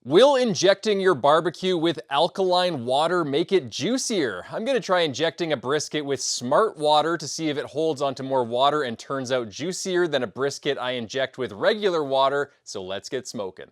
Will injecting your barbecue with alkaline water make it juicier? I'm gonna try injecting a brisket with smart water to see if it holds onto more water and turns out juicier than a brisket I inject with regular water, so let's get smoking.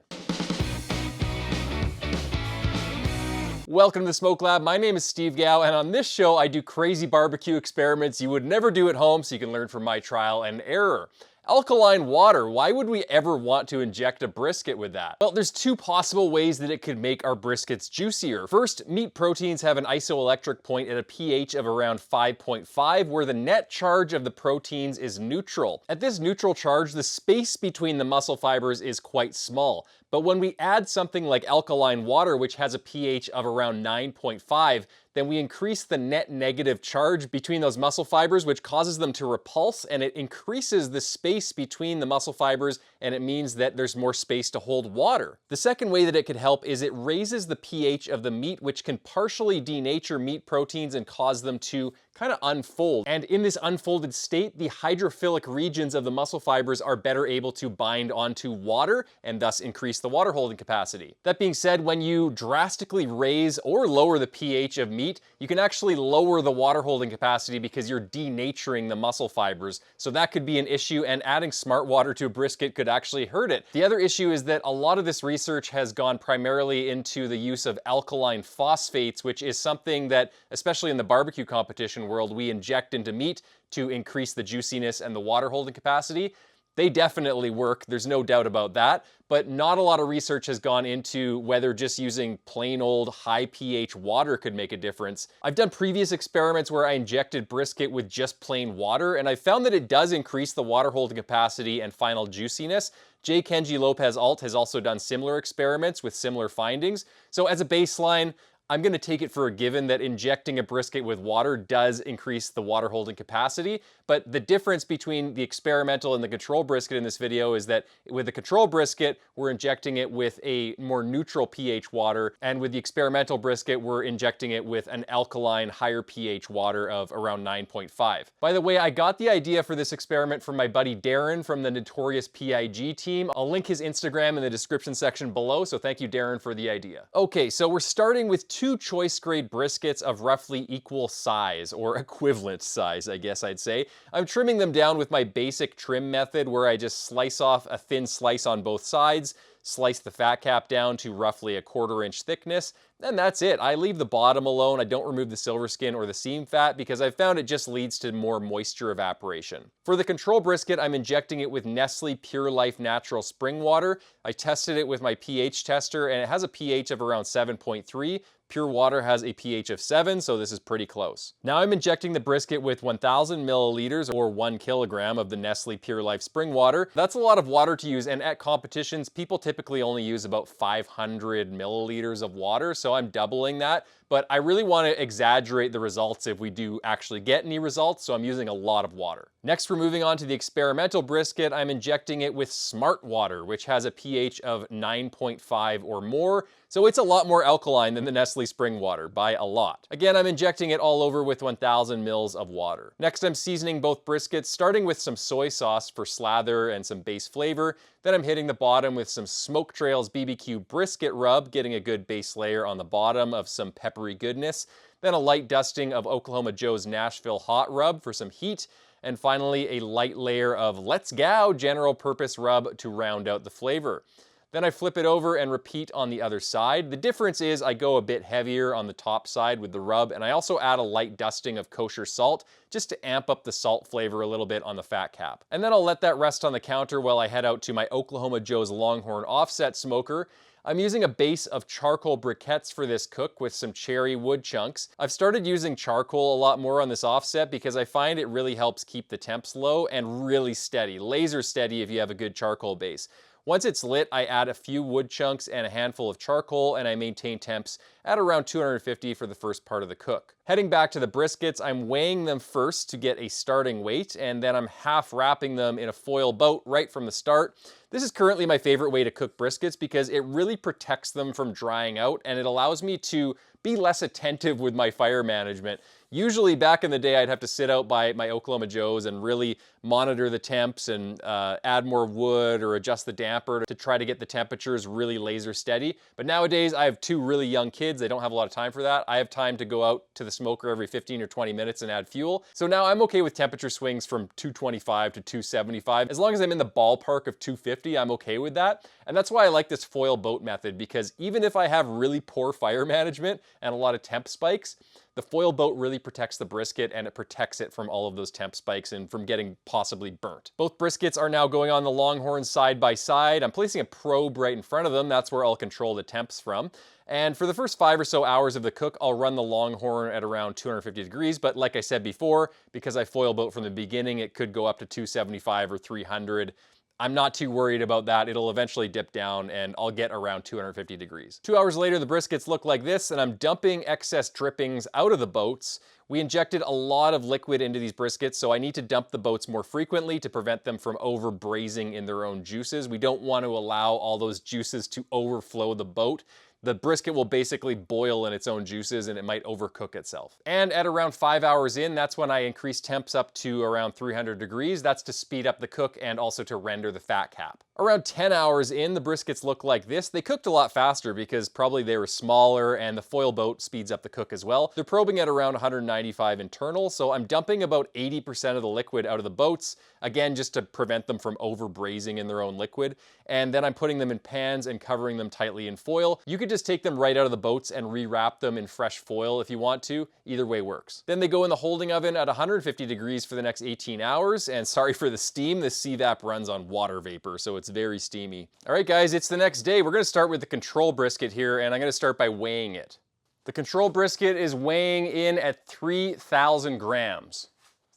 Welcome to the Smoke Lab. My name is Steve Gao, and on this show I do crazy barbecue experiments you would never do at home so you can learn from my trial and error. Alkaline water, why would we ever want to inject a brisket with that? Well, there's two possible ways that it could make our briskets juicier. First, meat proteins have an isoelectric point at a pH of around 5.5, where the net charge of the proteins is neutral. At this neutral charge, the space between the muscle fibers is quite small. But when we add something like alkaline water, which has a pH of around 9.5, then we increase the net negative charge between those muscle fibers, which causes them to repulse, and it increases the space between the muscle fibers, and it means that there's more space to hold water. The second way that it could help is it raises the pH of the meat, which can partially denature meat proteins and cause them to kind of unfold. And in this unfolded state, the hydrophilic regions of the muscle fibers are better able to bind onto water and thus increase the water holding capacity. That being said, when you drastically raise or lower the pH of meat, you can actually lower the water holding capacity because you're denaturing the muscle fibers. So that could be an issue, and adding smart water to a brisket could actually hurt it. The other issue is that a lot of this research has gone primarily into the use of alkaline phosphates, which is something that, especially in the barbecue competition world, we inject into meat to increase the juiciness and the water holding capacity. They definitely work, there's no doubt about that, but not a lot of research has gone into whether just using plain old high pH water could make a difference. I've done previous experiments where I injected brisket with just plain water, and I found that it does increase the water holding capacity and final juiciness. J. Kenji Lopez Alt has also done similar experiments with similar findings. So as a baseline, I'm gonna take it for a given that injecting a brisket with water does increase the water holding capacity, but the difference between the experimental and the control brisket in this video is that with the control brisket, we're injecting it with a more neutral pH water, and with the experimental brisket, we're injecting it with an alkaline, higher pH water of around 9.5. By the way, I got the idea for this experiment from my buddy Darren from the Notorious PIG team. I'll link his Instagram in the description section below, so thank you, Darren, for the idea. Okay, so we're starting with two choice grade briskets of roughly equal size, or equivalent size, I guess I'd say. I'm trimming them down with my basic trim method, where I just slice off a thin slice on both sides, slice the fat cap down to roughly a 1/4 inch thickness, and that's it. I leave the bottom alone. I don't remove the silver skin or the seam fat because I found it just leads to more moisture evaporation. For the control brisket, I'm injecting it with Nestle Pure Life Natural Spring Water. I tested it with my pH tester, and it has a pH of around 7.3. Pure water has a pH of 7, so this is pretty close. Now I'm injecting the brisket with 1,000 milliliters or 1 kilogram of the Nestle Pure Life Spring Water. That's a lot of water to use, and at competitions, people typically only use about 500 milliliters of water, so I'm doubling that. But I really want to exaggerate the results if we do actually get any results, so I'm using a lot of water. Next, we're moving on to the experimental brisket. I'm injecting it with smart water, which has a pH of 9.5 or more, so it's a lot more alkaline than the Nestle Spring Water, by a lot. Again, I'm injecting it all over with 1,000 mils of water. Next, I'm seasoning both briskets, starting with some soy sauce for slather and some base flavor. Then I'm hitting the bottom with some Smoke Trails BBQ brisket rub, getting a good base layer on the bottom of some peppery goodness. Then a light dusting of Oklahoma Joe's Nashville Hot Rub for some heat. And finally, a light layer of Let's Go general purpose rub to round out the flavor. Then I flip it over and repeat on the other side. The difference is I go a bit heavier on the top side with the rub, and I also add a light dusting of kosher salt just to amp up the salt flavor a little bit on the fat cap. And then I'll let that rest on the counter while I head out to my Oklahoma Joe's Longhorn offset smoker. I'm using a base of charcoal briquettes for this cook with some cherry wood chunks. I've started using charcoal a lot more on this offset because I find it really helps keep the temps low and really steady, laser steady if you have a good charcoal base. Once it's lit, I add a few wood chunks and a handful of charcoal, and I maintain temps at around 250 for the first part of the cook. Heading back to the briskets, I'm weighing them first to get a starting weight, and then I'm half wrapping them in a foil boat right from the start. This is currently my favorite way to cook briskets because it really protects them from drying out, and it allows me to be less attentive with my fire management. Usually back in the day, I'd have to sit out by my Oklahoma Joes and really monitor the temps and add more wood or adjust the damper to try to get the temperatures really laser steady. But nowadays, I have two really young kids. They don't have a lot of time for that. I have time to go out to the smoker every 15 or 20 minutes and add fuel. So now I'm okay with temperature swings from 225 to 275. As long as I'm in the ballpark of 250, I'm okay with that. And that's why I like this foil boat method, because even if I have really poor fire management and a lot of temp spikes, the foil boat really protects the brisket, and it protects it from all of those temp spikes and from getting possibly burnt. Both briskets are now going on the Longhorn side by side. I'm placing a probe right in front of them. That's where I'll control the temps from. And for the first 5 or so hours of the cook, I'll run the Longhorn at around 250 degrees. But like I said before, because I foil boat from the beginning, it could go up to 275 or 300. I'm not too worried about that. It'll eventually dip down and I'll get around 250 degrees. 2 hours later, the briskets look like this, and I'm dumping excess drippings out of the boats. We injected a lot of liquid into these briskets, so I need to dump the boats more frequently to prevent them from over braising in their own juices. We don't want to allow all those juices to overflow the boat. The brisket will basically boil in its own juices and it might overcook itself. And at around 5 hours in, that's when I increase temps up to around 300 degrees. That's to speed up the cook and also to render the fat cap. Around 10 hours in, the briskets look like this. They cooked a lot faster because probably they were smaller, and the foil boat speeds up the cook as well. They're probing at around 195 internal, so I'm dumping about 80% of the liquid out of the boats, again, just to prevent them from over braising in their own liquid. And then I'm putting them in pans and covering them tightly in foil. You could just take them right out of the boats and rewrap them in fresh foil if you want to. Either way works. Then they go in the holding oven at 150 degrees for the next 18 hours. And sorry for the steam, this CVAP runs on water vapor, so it's very steamy. All right, guys, it's the next day. We're gonna start with the control brisket here, and I'm gonna start by weighing it. The control brisket is weighing in at 3,000 grams.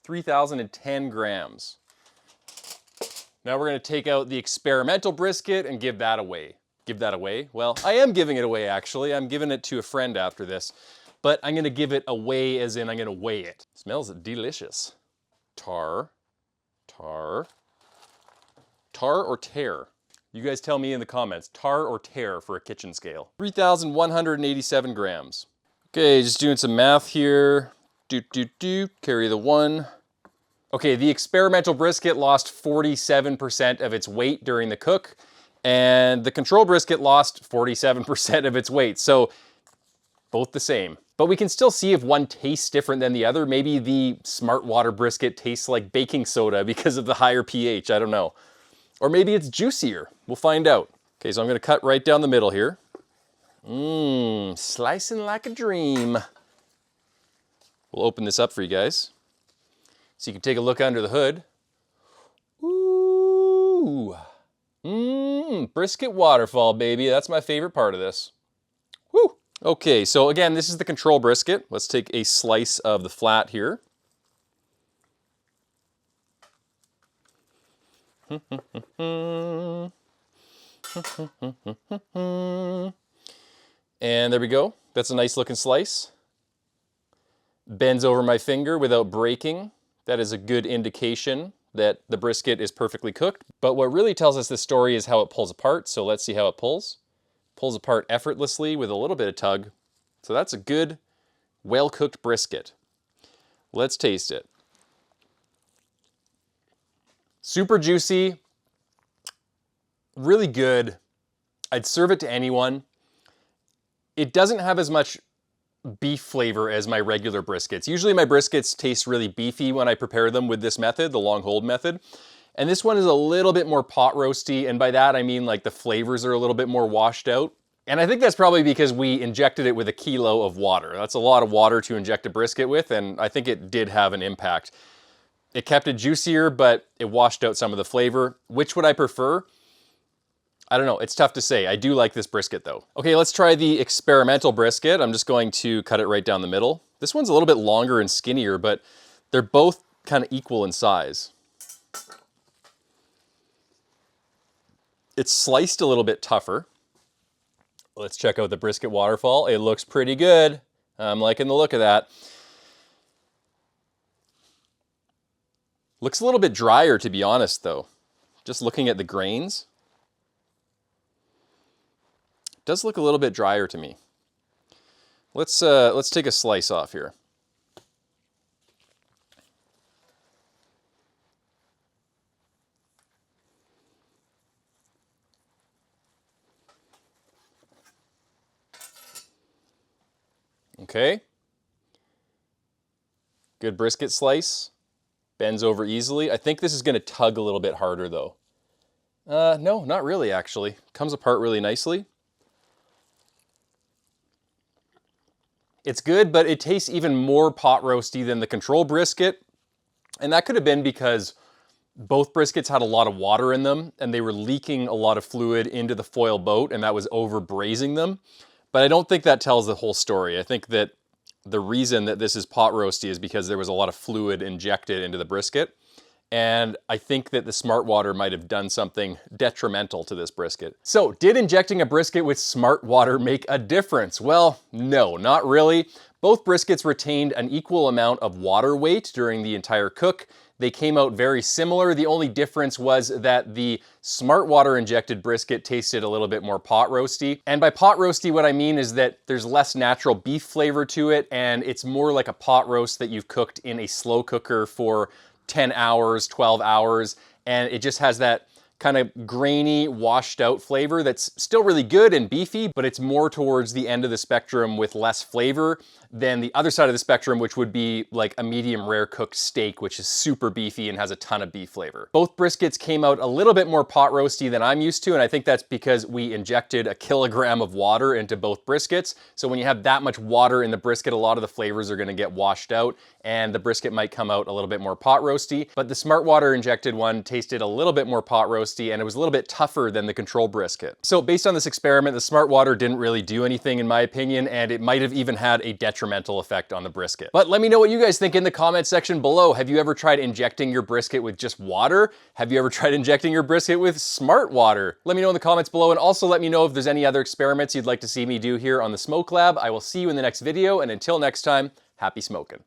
3,010 grams. Now we're gonna take out the experimental brisket and give that away. Give that away? Well, I am giving it away, actually. I'm giving it to a friend after this, but I'm gonna give it away as in I'm gonna weigh it. Smells delicious. Tar, tar, tar or tear? You guys tell me in the comments, tar or tear for a kitchen scale. 3,187 grams. Okay, just doing some math here. Carry the 1. Okay, the experimental brisket lost 47% of its weight during the cook, and the control brisket lost 47% of its weight. So both the same. But we can still see if one tastes different than the other. Maybe the smart water brisket tastes like baking soda because of the higher pH, I don't know. Or maybe it's juicier. We'll find out. Okay, so I'm gonna cut right down the middle here. Slicing like a dream. We'll open this up for you guys, so you can take a look under the hood. Ooh. Brisket waterfall, baby. That's my favorite part of this. Woo. Okay, so again, this is the control brisket. Let's take a slice of the flat here. And there we go. That's a nice looking slice. Bends over my finger without breaking. That is a good indication that the brisket is perfectly cooked. But what really tells us this story is how it pulls apart. So let's see how it pulls. Pulls apart effortlessly with a little bit of tug. So that's a good, well-cooked brisket. Let's taste it. Super juicy, really good. I'd serve it to anyone. It doesn't have as much beef flavor as my regular briskets. Usually my briskets taste really beefy when I prepare them with this method, the long hold method. And this one is a little bit more pot roasty, and by that I mean like the flavors are a little bit more washed out. And I think that's probably because we injected it with 1 kilo of water. That's a lot of water to inject a brisket with, and I think it did have an impact. It kept it juicier, but it washed out some of the flavor. Which would I prefer? I don't know, it's tough to say. I do like this brisket though. Okay, let's try the experimental brisket. I'm just going to cut it right down the middle. This one's a little bit longer and skinnier, but they're both kind of equal in size. It's sliced a little bit tougher. Let's check out the brisket waterfall. It looks pretty good. I'm liking the look of that. Looks a little bit drier, to be honest though. Just looking at the grains. does look a little bit drier to me. Let's take a slice off here. Okay. Good brisket slice. Bends over easily. I think this is going to tug a little bit harder though. No, not really actually. Comes apart really nicely. It's good, but it tastes even more pot roasty than the control brisket. And that could have been because both briskets had a lot of water in them and they were leaking a lot of fluid into the foil boat, and that was over braising them. But I don't think that tells the whole story. I think that the reason that this is pot roasty is because there was a lot of fluid injected into the brisket. And I think that the smart water might have done something detrimental to this brisket. So, did injecting a brisket with smart water make a difference? Well, no, not really. Both briskets retained an equal amount of water weight during the entire cook. They came out very similar. The only difference was that the smart water injected brisket tasted a little bit more pot roasty. And by pot roasty, what I mean is that there's less natural beef flavor to it, and it's more like a pot roast that you've cooked in a slow cooker for 10 hours, 12 hours, and it just has that kind of grainy, washed out flavor that's still really good and beefy, but it's more towards the end of the spectrum with less flavor than the other side of the spectrum, which would be like a medium rare cooked steak, which is super beefy and has a ton of beef flavor. Both briskets came out a little bit more pot roasty than I'm used to, and I think that's because we injected 1 kilogram of water into both briskets. So when you have that much water in the brisket, a lot of the flavors are gonna get washed out, and the brisket might come out a little bit more pot roasty. But the smart water injected one tasted a little bit more pot roasty, and it was a little bit tougher than the control brisket. So based on this experiment, the smart water didn't really do anything in my opinion, and it might have even had a detrimental effect on the brisket. But let me know what you guys think in the comment section below. Have you ever tried injecting your brisket with just water? Have you ever tried injecting your brisket with smart water? Let me know in the comments below, and also let me know if there's any other experiments you'd like to see me do here on the Smoke Lab. I will see you in the next video, and until next time, happy smoking.